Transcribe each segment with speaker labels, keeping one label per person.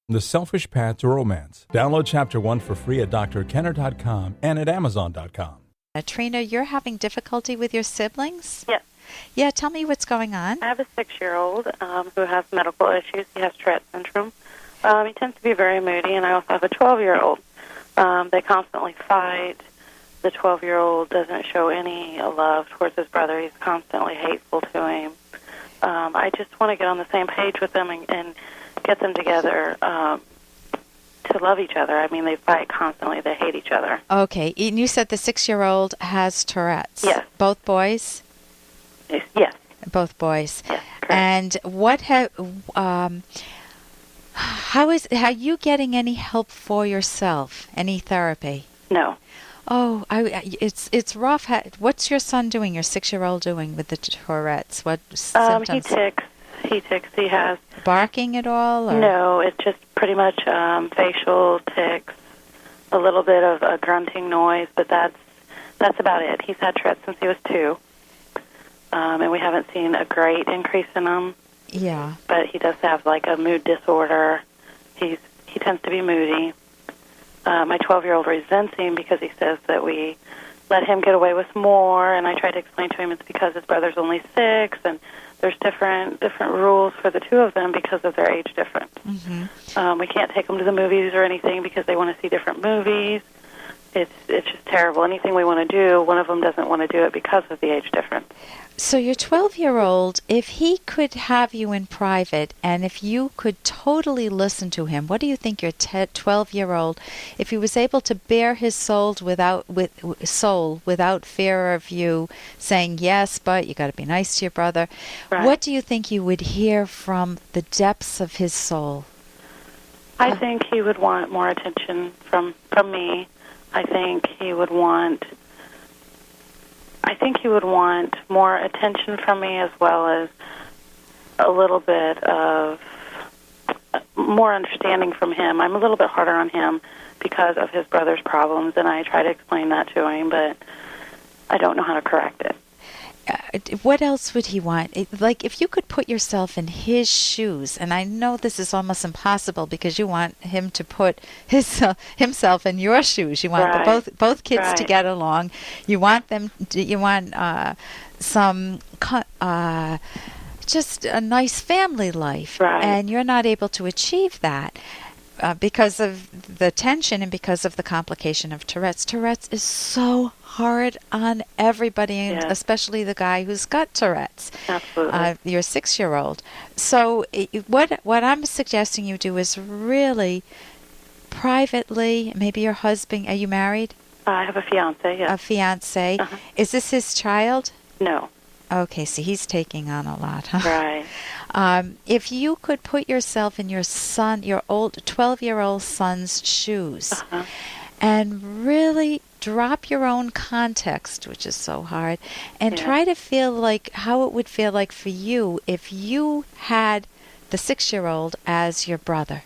Speaker 1: The Selfish Path to Romance. Download Chapter 1 for free at drkenner.com and at amazon.com.
Speaker 2: Trina, you're having difficulty with your siblings?
Speaker 3: Yes.
Speaker 2: Yeah, tell me what's going on.
Speaker 3: I have a 6-year-old who has medical issues. He has Tourette Syndrome. He tends to be very moody, and I also have a 12-year-old. They constantly fight. The 12-year-old doesn't show any love towards his brother. He's constantly hateful to him. I just want to get on the same page with them and get them together to love each other. I mean, they fight constantly. They hate each other.
Speaker 2: Okay. And you said the 6-year-old has Tourette's.
Speaker 3: Yes.
Speaker 2: Both boys?
Speaker 3: Yes.
Speaker 2: Both boys.
Speaker 3: Yes, correct.
Speaker 2: And what how are you getting any help for yourself? Any therapy?
Speaker 3: No.
Speaker 2: Oh, it's rough. What's your son doing, your 6-year-old doing with the Tourette's? What symptoms?
Speaker 3: He ticks. He has...
Speaker 2: Barking at all? Or?
Speaker 3: No, it's just pretty much facial tics, a little bit of a grunting noise, but that's about it. He's had Tourette since he was 2, and we haven't seen a great increase in him.
Speaker 2: Yeah.
Speaker 3: But he does have like a mood disorder. He tends to be moody. My 12-year-old resents him because he says that we let him get away with more, and I try to explain to him it's because his brother's only 6, and there's different rules for the two of them because of their age difference.
Speaker 2: Mm-hmm.
Speaker 3: We can't take them to the movies or anything because they want to see different movies. It's just terrible. Anything we want to do, one of them doesn't want to do it because of the age difference.
Speaker 2: So your 12-year-old, if he could have you in private and if you could totally listen to him, what do you think your 12-year-old, if he was able to bare his soul without fear of you saying, yes, but you got to be nice to your brother,
Speaker 3: right.
Speaker 2: What do you think you would hear from the depths of his soul?
Speaker 3: I think he would want more attention from me. I think he would want more attention from me, as well as a little bit of more understanding from him. I'm a little bit harder on him because of his brother's problems, and I try to explain that to him, but I don't know how to correct it.
Speaker 2: What else would he want? Like, if you could put yourself in his shoes, and I know this is almost impossible because you want him to put himself in your shoes. You want both kids
Speaker 3: right.
Speaker 2: to get along. You want them. You want just a nice family life,
Speaker 3: right.
Speaker 2: And you're not able to achieve that. Because of the tension and because of the complication of Tourette's. Tourette's is so hard on everybody, and especially the guy who's got Tourette's.
Speaker 3: Absolutely.
Speaker 2: Your 6-year-old. So what I'm suggesting you do is really privately, maybe your husband, are you married?
Speaker 3: I have a fiancé, yes.
Speaker 2: A fiancé.
Speaker 3: Uh-huh.
Speaker 2: Is this his child?
Speaker 3: No.
Speaker 2: Okay, so he's taking on a lot, huh?
Speaker 3: Right.
Speaker 2: If you could put yourself in your old 12-year-old son's shoes,
Speaker 3: uh-huh.
Speaker 2: and really drop your own context, which is so hard, and try to feel like how it would feel like for you if you had the 6-year-old as your brother.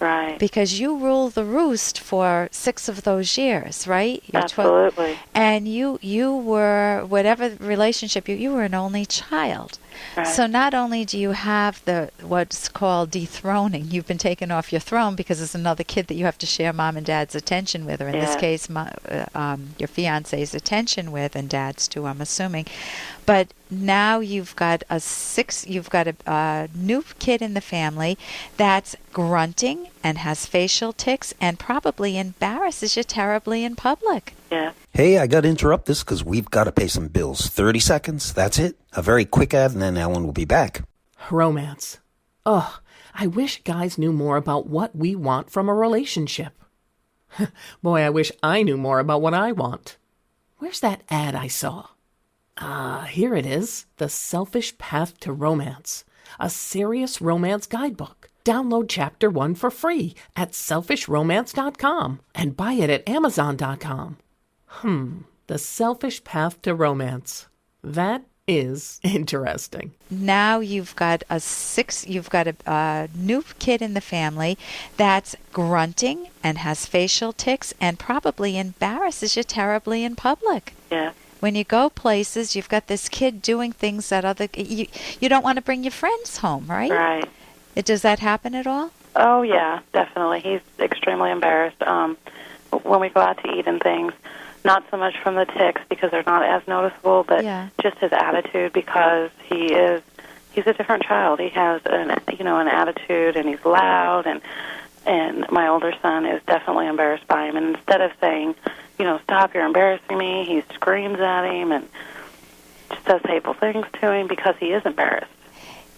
Speaker 3: Right.
Speaker 2: Because you ruled the roost for 6 of those years, right?
Speaker 3: Absolutely.
Speaker 2: And you were, whatever relationship, you were an only child.
Speaker 3: Right.
Speaker 2: So not only do you have what's called dethroning, you've been taken off your throne because there's another kid that you have to share mom and dad's attention with, or in this case, your fiance's attention with, and dad's too, I'm assuming. But now you've got a new kid in the family that's grunting and has facial tics and probably embarrasses you terribly in public.
Speaker 3: Yeah.
Speaker 4: Hey, I got to interrupt this because we've got to pay some bills. 30 seconds, that's it. A very quick ad, and then Ellen will be back.
Speaker 5: Romance. Ugh, I wish guys knew more about what we want from a relationship. Boy, I wish I knew more about what I want. Where's that ad I saw? Here it is. The Selfish Path to Romance. A serious romance guidebook. Download Chapter 1 for free at selfishromance.com and buy it at amazon.com. The Selfish Path to Romance. That is interesting.
Speaker 2: Now you've got a new kid in the family that's grunting and has facial tics and probably embarrasses you terribly in public.
Speaker 3: Yeah.
Speaker 2: When you go places, you've got this kid doing things that you don't want to bring your friends home, right?
Speaker 3: Right.
Speaker 2: Does that happen at all?
Speaker 3: Oh, yeah, definitely. He's extremely embarrassed. When we go out to eat and things, not so much from the tics because they're not as noticeable, but just his attitude because he's a different child. He has an attitude, and he's loud, and my older son is definitely embarrassed by him. And instead of saying, stop, you're embarrassing me, he screams at him and just does hateful things to him because he is embarrassed.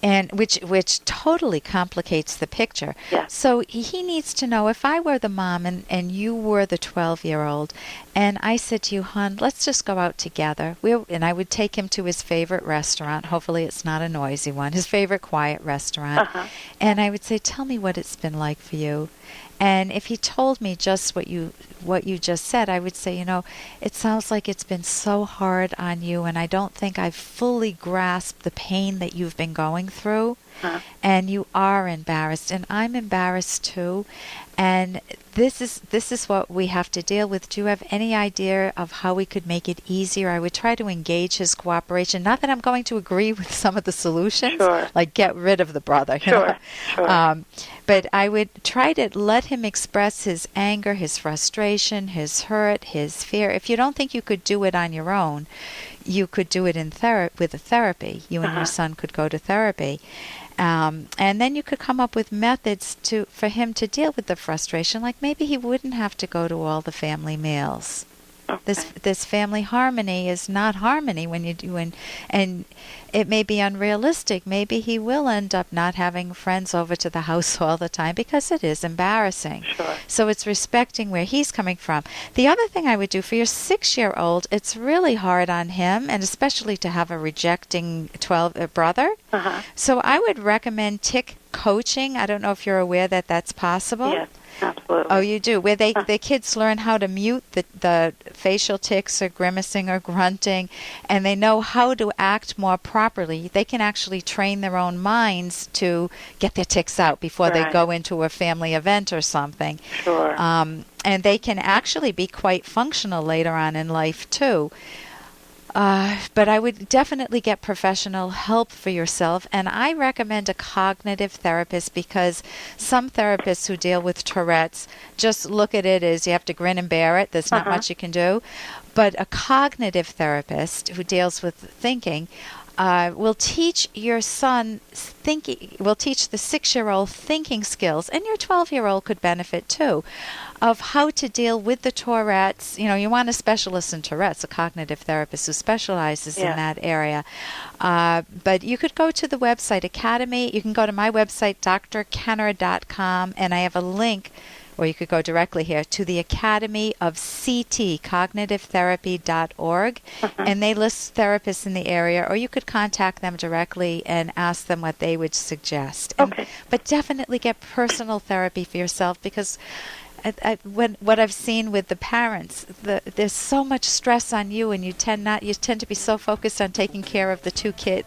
Speaker 2: And which totally complicates the picture.
Speaker 3: Yes.
Speaker 2: So he needs to know, if I were the mom and you were the 12-year-old, and I said to you, hon, let's just go out together. And I would take him to his favorite restaurant. Hopefully it's not a noisy one. His favorite quiet restaurant. And I would say, tell me what it's been like for you. And if he told me just what you just said, I would say, it sounds like it's been so hard on you, and I don't think I've fully grasped the pain that you've been going through. And you are embarrassed, and I'm embarrassed too. And this is what we have to deal with. Do you have any idea of how we could make it easier? I would try to engage his cooperation. Not that I'm going to agree with some of the solutions, like get rid of the brother.
Speaker 3: Sure.
Speaker 2: But I would try to let him express his anger, his frustration, his hurt, his fear. If you don't think you could do it on your own, you could do it with a therapy. You and your son could go to therapy. And then you could come up with methods for him to deal with the frustration. Like maybe he wouldn't have to go to all the family meals.
Speaker 3: Okay.
Speaker 2: This family harmony is not harmony when you do, and it may be unrealistic. Maybe he will end up not having friends over to the house all the time because it is embarrassing.
Speaker 3: Sure.
Speaker 2: So it's respecting where he's coming from. The other thing I would do for your 6-year-old, it's really hard on him, and especially to have a rejecting brother. So I would recommend tic coaching. I don't know if you're aware that that's possible.
Speaker 3: Yes. Absolutely.
Speaker 2: Oh, you do? Where the kids learn how to mute the facial tics or grimacing or grunting, and they know how to act more properly. They can actually train their own minds to get their tics out before they go into a family event or something.
Speaker 3: Sure.
Speaker 2: And they can actually be quite functional later on in life, too. But I would definitely get professional help for yourself, and I recommend a cognitive therapist because some therapists who deal with Tourette's just look at it as you have to grin and bear it. There's not much you can do. But a cognitive therapist who deals with thinking will teach your son will teach the 6-year-old thinking skills, and your 12-year-old could benefit too, of how to deal with the Tourette's. You want a specialist in Tourette's, a cognitive therapist who specializes in that area. But you could go to the website Academy. You can go to my website, drkenner.com, and I have a link, or you could go directly here to the Academy of CT, cognitive-therapy.org, and they list therapists in the area, or you could contact them directly and ask them what they would suggest. But definitely get personal therapy for yourself, because what I've seen with the parents, there's so much stress on you, and you tend to be so focused on taking care of the kids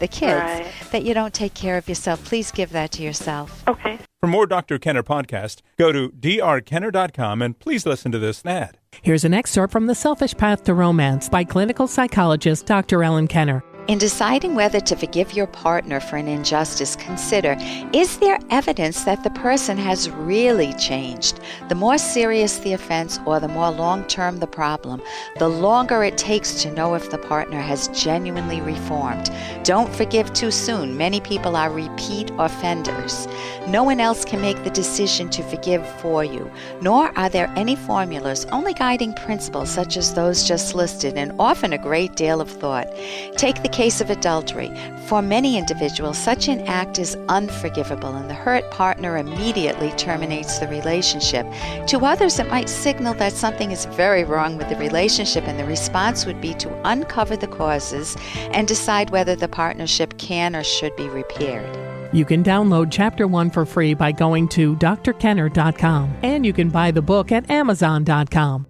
Speaker 2: that you don't take care of yourself. Please give that to yourself.
Speaker 3: Okay.
Speaker 1: For more Dr. Kenner podcast, go to drkenner.com and please listen to this ad.
Speaker 5: Here's an excerpt from The Selfish Path to Romance by clinical psychologist Dr. Ellen Kenner.
Speaker 2: In deciding whether to forgive your partner for an injustice, consider, is there evidence that the person has really changed? The more serious the offense or the more long-term the problem, the longer it takes to know if the partner has genuinely reformed. Don't forgive too soon. Many people are repeat offenders. No one else can make the decision to forgive for you, nor are there any formulas, only guiding principles such as those just listed, and often a great deal of thought. Take the case of adultery. For many individuals, such an act is unforgivable, and the hurt partner immediately terminates the relationship. To others, it might signal that something is very wrong with the relationship, and the response would be to uncover the causes and decide whether the partnership can or should be repaired.
Speaker 5: You can download Chapter 1 for free by going to drkenner.com, and you can buy the book at amazon.com.